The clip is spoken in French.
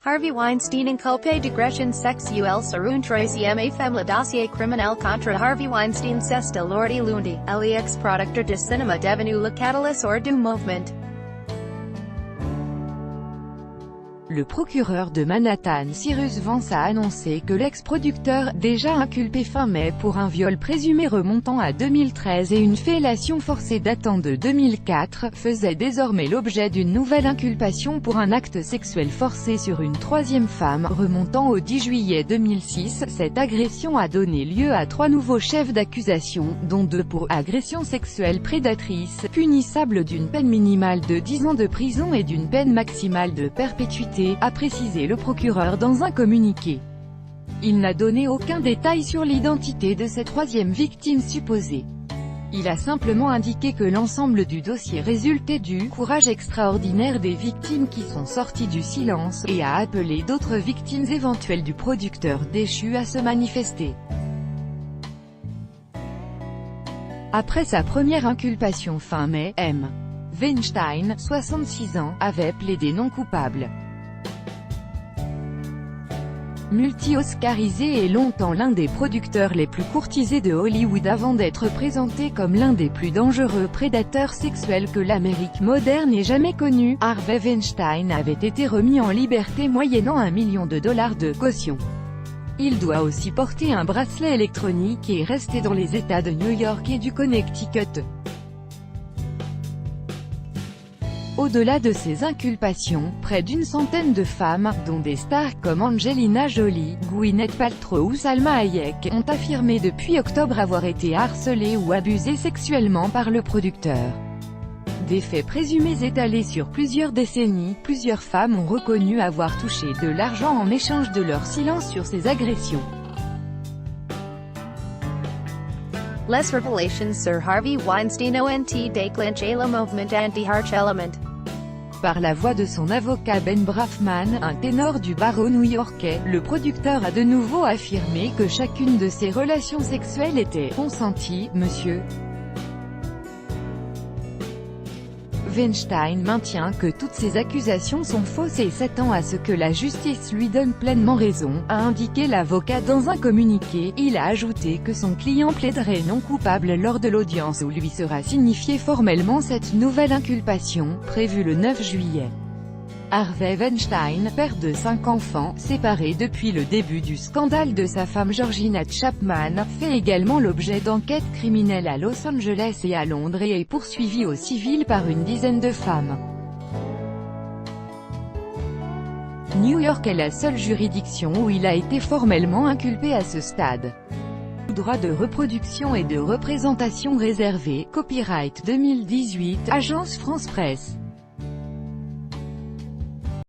Harvey Weinstein inculpé d'agression sexuelle sur une troisième femme. Le dossier criminel contre Harvey Weinstein s'est alourdi lundi. L'ex-producteur de cinéma devenu le catalyseur du mouvement. Le procureur de Manhattan Cyrus Vance a annoncé que l'ex-producteur, déjà inculpé fin mai pour un viol présumé remontant à 2013 et une fellation forcée datant de 2004, faisait désormais l'objet d'une nouvelle inculpation pour un acte sexuel forcé sur une troisième femme, remontant au 10 juillet 2006. Cette agression a donné lieu à 3 nouveaux chefs d'accusation, dont 2 pour agression sexuelle prédatrice, punissable d'une peine minimale de 10 ans de prison et d'une peine maximale de perpétuité, a précisé le procureur dans un communiqué. Il n'a donné aucun détail sur l'identité de cette troisième victime supposée. Il a simplement indiqué que l'ensemble du dossier résultait du courage extraordinaire des victimes qui sont sorties du silence, et a appelé d'autres victimes éventuelles du producteur déchu à se manifester. Après sa première inculpation fin mai, M. Weinstein, 66 ans, avait plaidé non coupable. Multi-oscarisé et longtemps l'un des producteurs les plus courtisés de Hollywood avant d'être présenté comme l'un des plus dangereux prédateurs sexuels que l'Amérique moderne ait jamais connu, Harvey Weinstein avait été remis en liberté moyennant $1 million de caution. Il doit aussi porter un bracelet électronique et rester dans les États de New York et du Connecticut. Au-delà de ces inculpations, près d'une centaine de femmes, dont des stars comme Angelina Jolie, Gwyneth Paltrow ou Salma Hayek, ont affirmé depuis octobre avoir été harcelées ou abusées sexuellement par le producteur. Des faits présumés étalés sur plusieurs décennies, plusieurs femmes ont reconnu avoir touché de l'argent en échange de leur silence sur ces agressions. Les révélations sur Harvey Weinstein ont déclenché le mouvement anti-harcèlement. Par la voix de son avocat Ben Brafman, un ténor du barreau new-yorkais, le producteur a de nouveau affirmé que chacune de ses relations sexuelles était consentie. Monsieur Weinstein maintient que toutes ces accusations sont fausses et s'attend à ce que la justice lui donne pleinement raison, a indiqué l'avocat dans un communiqué. Il a ajouté que son client plaiderait non coupable lors de l'audience où lui sera signifiée formellement cette nouvelle inculpation, prévue le 9 juillet. Harvey Weinstein, père de 5 enfants, séparé depuis le début du scandale de sa femme Georgina Chapman, fait également l'objet d'enquêtes criminelles à Los Angeles et à Londres et est poursuivi au civil par une dizaine de femmes. New York est la seule juridiction où il a été formellement inculpé à ce stade. Droit de reproduction et de représentation réservé, copyright 2018, Agence France Presse.